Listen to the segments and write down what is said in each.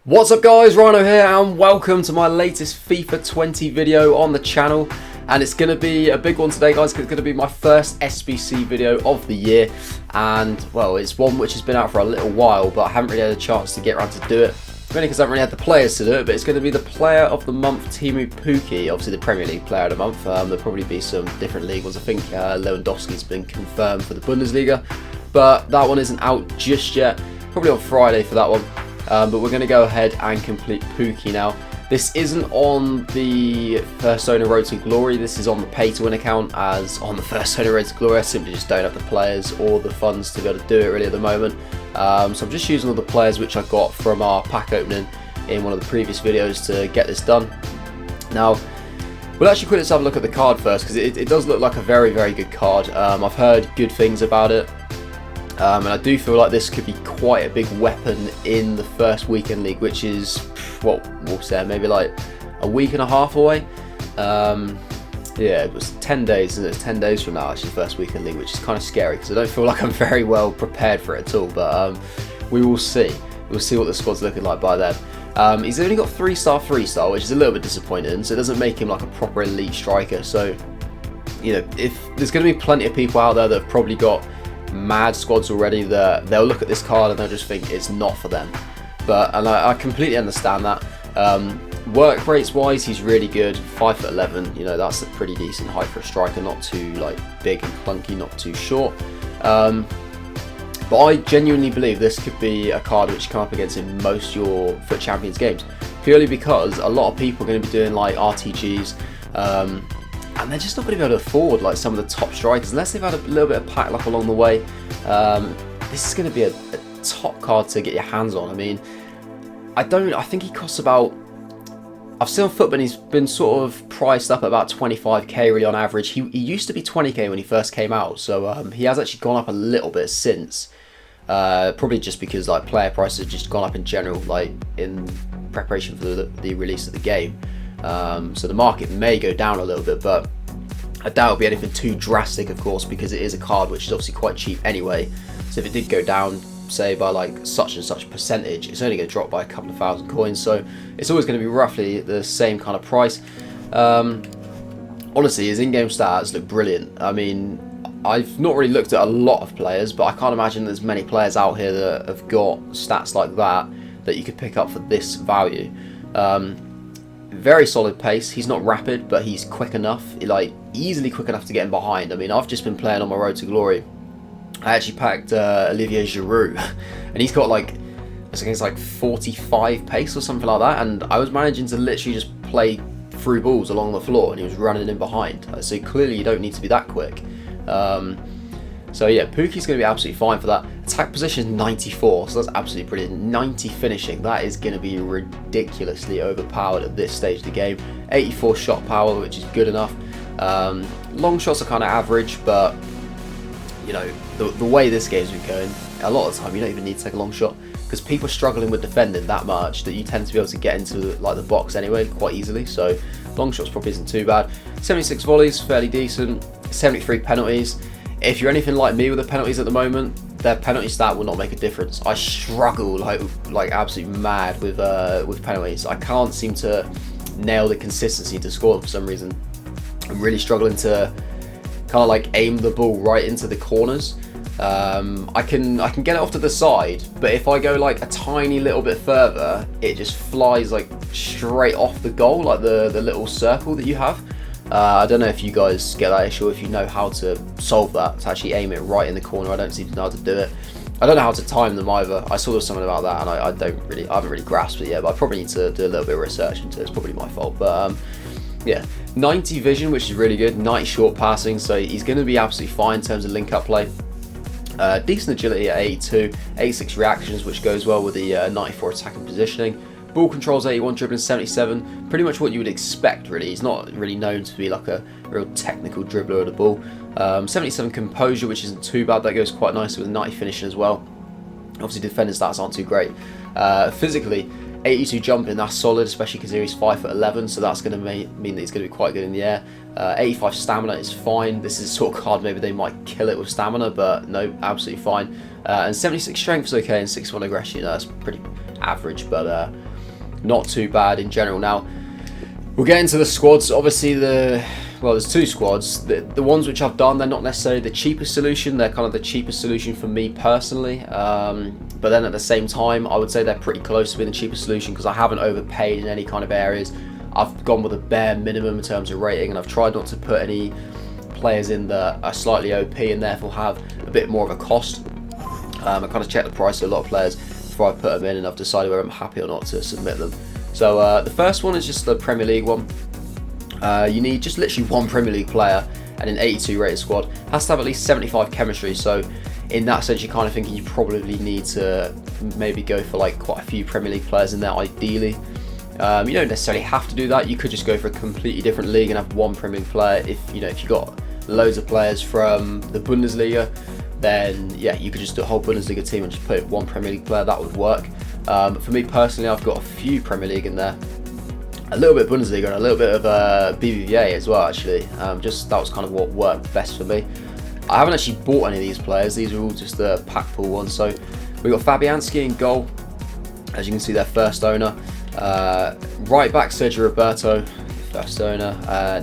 What's up guys, Rhino here and welcome to my latest FIFA 20 video on the channel. And it's going to be a big one today guys, because it's going to be my first SBC video of the year. And well, it's one which has been out for a little while, but I haven't really had a chance to get around to do it. Mainly because I haven't really had the players to do it, but it's going to be the Player of the Month TEEMU Pukki, obviously the Premier League Player of the Month. There'll probably be some different league ones. I think Lewandowski's been confirmed for the Bundesliga, but that one isn't out just yet. Probably on Friday for that one. But we're going to go ahead and complete Pukki now. This isn't on the First Owner Road to Glory, this is on the pay to win account, as on the First Owner Road to Glory I simply just don't have the players or the funds to be able to do it really at the moment. So I'm just using all the players which I got from our pack opening in one of the previous videos to get this done. Now, we'll actually quickly have a look at the card first, because it does look like a very, very good card. I've heard good things about it. And I do feel like this could be quite a big weapon in the first weekend league, which is, what we'll say, maybe like a week and a half away. Yeah, it was 10 days, and it's 10 days from now, actually, first weekend league, which is kind of scary because I don't feel like I'm very well prepared for it at all. But we will see. We'll see what the squad's looking like by then. He's only got 3-star, which is a little bit disappointing, so it doesn't make him like a proper elite striker. So, you know, if there's going to be plenty of people out there that have probably got mad squads already, that they'll look at this card and they'll just think it's not for them. But I completely understand that. Work rates wise, he's really good. 5'11", you know, that's a pretty decent height for a striker, not too like big and clunky, not too short. But I genuinely believe this could be a card which you come up against in most of your FUT Champions games, purely because a lot of people are going to be doing like RTGs, and they're just not going to be able to afford like some of the top strikers unless they've had a little bit of pack luck along the way. This is going to be a top card to get your hands on. I mean, I think he costs about, I've seen on FUT, but he's been sort of priced up at about 25k really on average. He used to be 20k when he first came out, so he has actually gone up a little bit since. Probably just because like player prices have just gone up in general, like in preparation for the release of the game. So the market may go down a little bit, but I doubt it'll be anything too drastic, of course, because it is a card which is obviously quite cheap anyway. So if it did go down, say by like such and such percentage, it's only going to drop by a couple of thousand coins, so it's always going to be roughly the same kind of price. Honestly, his in-game stats look brilliant. I mean, I've not really looked at a lot of players, but I can't imagine there's many players out here that have got stats like that you could pick up for this value. Very solid pace. He's not rapid, but he's quick enough, like easily quick enough to get him behind. I mean, I've just been playing on my Road to Glory. I actually packed Olivier Giroud, and he's got like, I think it's like 45 pace or something like that, and I was managing to literally just play through balls along the floor, and he was running in behind. So clearly you don't need to be that quick. So yeah, Pukki's going to be absolutely fine for that. Attack position is 94, so that's absolutely brilliant. 90 finishing, that is going to be ridiculously overpowered at this stage of the game. 84 shot power, which is good enough. Long shots are kind of average, but you know, the way this game's been going, a lot of the time you don't even need to take a long shot, because people are struggling with defending that much that you tend to be able to get into like the box anyway quite easily. So long shots probably isn't too bad. 76 volleys, fairly decent. 73 penalties. If you're anything like me with the penalties at the moment, their penalty stat will not make a difference. I struggle like absolutely mad with penalties. I can't seem to nail the consistency to score them for some reason. I'm really struggling to kind of like aim the ball right into the corners. I can get it off to the side, but if I go like a tiny little bit further, it just flies like straight off the goal, like the little circle that you have. I don't know if you guys get that issue, if you know how to solve that, to actually aim it right in the corner. I don't seem to know how to do it. I don't know how to time them either. I saw there was something about that, and I haven't really grasped it yet, but I probably need to do a little bit of research into it. It's probably my fault, but yeah, 90 vision, which is really good. 90 short passing, so he's going to be absolutely fine in terms of link-up play. Decent agility at 82, 86 reactions, which goes well with the 94 attacking positioning. Ball control's 81, dribbling 77, pretty much what you would expect really. He's not really known to be like a real technical dribbler of the ball. 77 composure, which isn't too bad, that goes quite nicely with 90 finishing as well. Obviously defending stats aren't too great. Physically, 82 jumping, that's solid, especially because he's 5'11", so that's going to mean that he's going to be quite good in the air. 85 stamina is fine. This is a sort of card maybe they might kill it with stamina, but no, absolutely fine. And 76 strength is okay, and 61 aggression, that's pretty average, but not too bad in general. Now, we'll get into the squads. Obviously, well, there's two squads. The ones which I've done, they're not necessarily the cheapest solution. They're kind of the cheapest solution for me personally. But then at the same time, I would say they're pretty close to being the cheapest solution because I haven't overpaid in any kind of areas. I've gone with a bare minimum in terms of rating, and I've tried not to put any players in that are slightly OP and therefore have a bit more of a cost. I kind of checked the price of a lot of players before I put them in, and I've decided whether I'm happy or not to submit them. So the first one is just the Premier League one. You need just literally one Premier League player and an 82 rated squad. Has to have at least 75 chemistry, so in that sense you're kind of thinking you probably need to maybe go for like quite a few Premier League players in there ideally. You don't necessarily have to do that. You could just go for a completely different league and have one Premier League player. If you got loads of players from the Bundesliga, then yeah, you could just do a whole Bundesliga team and just put one Premier League player. That would work. For me personally, I've got a few Premier League in there, a little bit of Bundesliga and a little bit of BBVA as well. Actually, just that was kind of what worked best for me. I haven't actually bought any of these players. These are all just the pack pool ones. So we got Fabianski in goal, as you can see, their first owner. Right back Sergio Roberto, first owner.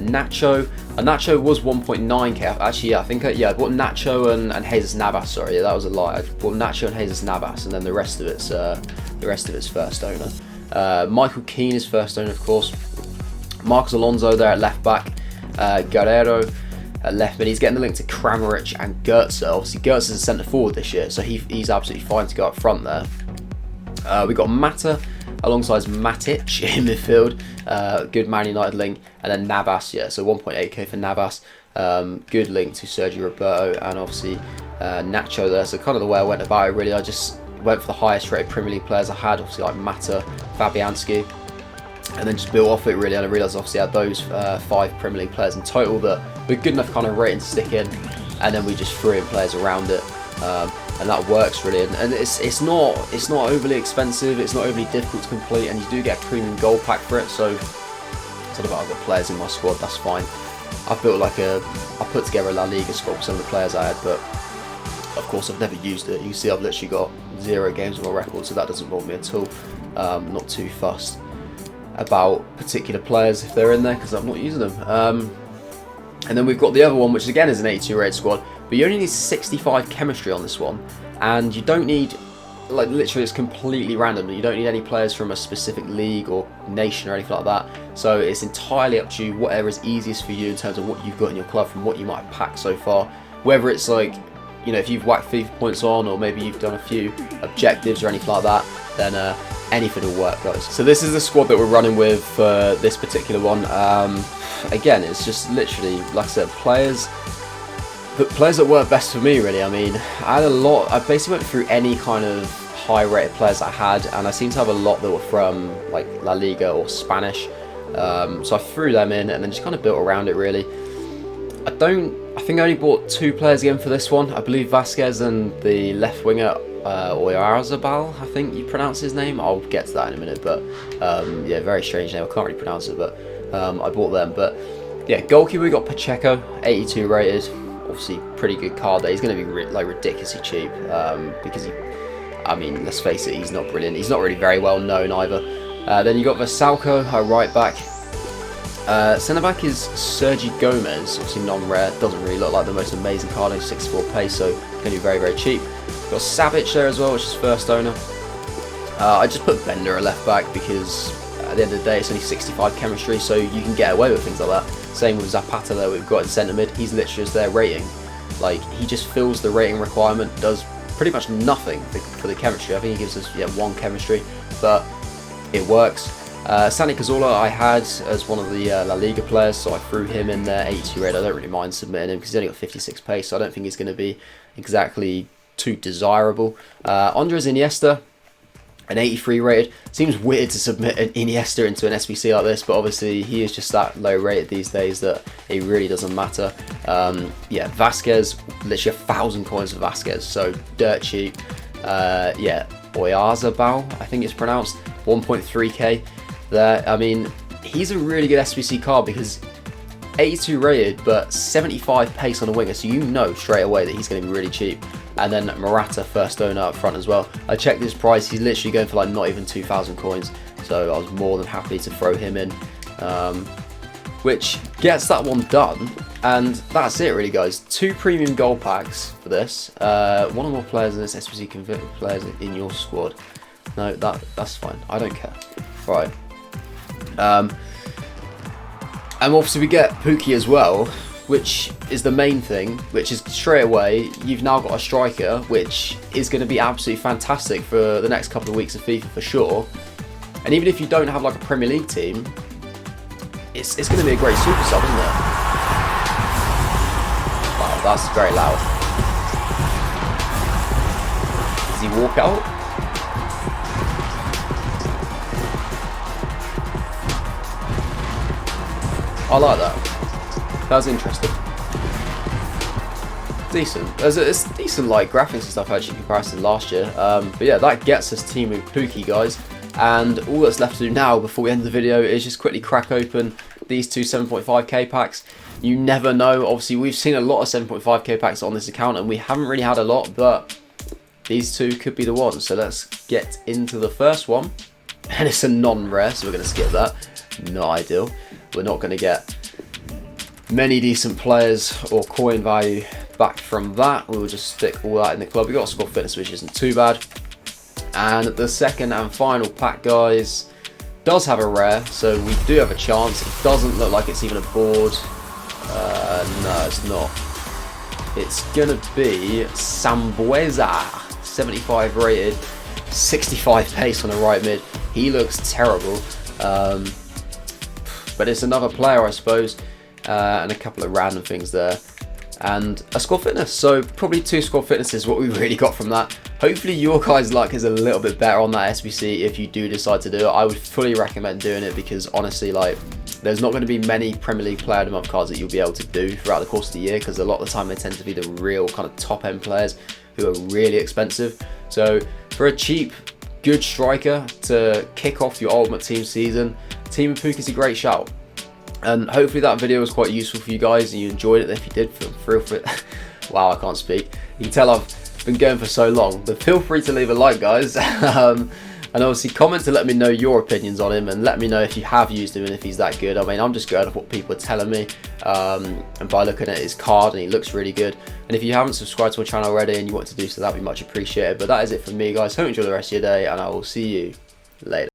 Nacho. Nacho was 1.9k. Actually, yeah, I think I bought Nacho and Jesus Navas. Sorry, yeah, that was a lie. I bought Nacho and Jesus Navas, and then the rest of it's first owner. Michael Keane is first owner, of course. Marcos Alonso there at left back. Guerrero at left mid. He's getting the link to Kramaric and Goetze. Obviously, Goetze is a centre forward this year, so he's absolutely fine to go up front there. We got Mata alongside Matic in midfield, good Man United link, and then Navas, yeah, so 1.8k for Navas, good link to Sergio Roberto, and obviously Nacho there. So kind of the way I went about it really, I just went for the highest rated Premier League players I had, obviously like Mata, Fabianski, and then just built off it really, and I realised obviously I had those 5 Premier League players in total that were good enough kind of rating to stick in, and then we just threw in players around it. And that works really, and it's not overly expensive, it's not overly difficult to complete, and you do get a premium gold pack for it. So sort of I've got players in my squad, that's fine. I put together a La Liga squad with some of the players I had, but of course I've never used it. You can see I've literally got 0 games on my record, so that doesn't bother me at all. Not too fussed about particular players if they're in there because I'm not using them. And then we've got the other one, which again is an 82 rated squad, but you only need 65 chemistry on this one, and you don't need, like, literally it's completely random. You don't need any players from a specific league or nation or anything like that, so it's entirely up to you, whatever is easiest for you in terms of what you've got in your club from what you might have packed so far. Whether it's like, if you've whacked FIFA points on, or maybe you've done a few objectives or anything like that, then anything will work, guys. So this is the squad that we're running with for this particular one. Again, it's just literally, like I said, players that work best for me really. I mean, I basically went through any kind of high rated players I had, and I seem to have a lot that were from like La Liga or Spanish, so I threw them in and then just kind of built around it really. I think I only bought 2 players again for this one. I believe Vasquez and the left winger Oyarzabal, I think you pronounce his name. I'll get to that in a minute, but yeah, very strange name, I can't really pronounce it, but I bought them. But yeah, goalkeeper we got Pacheco, 82 rated. Obviously pretty good card there. He's going to be like ridiculously cheap because I mean, let's face it, he's not brilliant. He's not really very well known either. Then you got Vasalco, our right back. Centre back is Sergi Gomez, obviously non-rare. Doesn't really look like the most amazing card. He's 64 pace, so going to be very, very cheap. Got Savic there as well, which is first owner. I just put Bender at left back because at the end of the day it's only 65 chemistry, so you can get away with things like that. Same with Zapata there, we've got in centre mid. He's literally just their rating. Like, he just fills the rating requirement, does pretty much nothing for the chemistry. I think he gives us 1 chemistry, but it works. Santi CAZORLA I had as one of the La Liga players, so I threw him in there, 82 red. I don't really mind submitting him because he's only got 56 pace, so I don't think he's going to be exactly too desirable. Andres Iniesta, an 83 rated. Seems weird to submit an Iniesta into an SBC like this, but obviously he is just that low rated these days that it really doesn't matter. Yeah, Vasquez, literally 1,000 coins for Vasquez, so dirt cheap. Yeah, Oyarzabal, I think it's pronounced, 1.3k there. I mean, he's a really good SBC card because 82 rated, but 75 pace on a winger, so you know straight away that he's going to be really cheap. And then Morata, first owner up front as well. I checked his price, he's literally going for like not even 2,000 coins. so I was more than happy to throw him in, which gets that one done. And that's it really, guys. 2 premium gold packs for this. 1 or more players in this SBC converted players in your squad. No, that's fine. I don't care. Right. And obviously we get Pukki as well, which is the main thing, which is straight away you've now got a striker, which is going to be absolutely fantastic for the next couple of weeks of FIFA for sure. And even if you don't have like a Premier League team, it's going to be a great super sub, isn't it? Wow, that's very loud. Does he walk out? I like that. That was interesting. Decent. It's decent like graphics and stuff actually in comparison to last year. But yeah, that gets us TEEMU Pukki, guys. And all that's left to do now before we end the video is just quickly crack open these 2 7.5k packs. You never know. Obviously, we've seen a lot of 7.5k packs on this account, and we haven't really had a lot, but these 2 could be the ones. So let's get into the first one. And it's a non-rare, so we're going to skip that. Not ideal. We're not going to get many decent players or coin value back from that. We'll just stick all that in the club. We got a score fitness, which isn't too bad. And the second and final pack, guys, does have a rare, so we do have a chance. It doesn't look like it's even a board. No, it's not. It's gonna be Sambueza, 75 rated, 65 pace on the right mid. He looks terrible, but it's another player, I suppose, and a couple of random things there. And a score fitness, so probably 2 score fitness is what we really got from that. Hopefully your guys' luck is a little bit better on that SBC if you do decide to do it. I would fully recommend doing it because honestly, like, there's not going to be many Premier League Player of the Month cards that you'll be able to do throughout the course of the year, because a lot of the time they tend to be the real kind of top end players who are really expensive. So for a cheap, good striker to kick off your Ultimate Team season, TEEMU Pukki is a great shout. And hopefully that video was quite useful for you guys and you enjoyed it. If you did, feel free for it. Wow, I can't speak. You can tell I've been going for so long, but feel free to leave a like, guys. And obviously comment to let me know your opinions on him, and let me know if you have used him and if he's that good. I mean, I'm just going off what people are telling me, and by looking at his card, and he looks really good. And if you haven't subscribed to my channel already and you want to do so, that'd be much appreciated. But that is it from me, guys. Hope you enjoy the rest of your day, and I will see you later.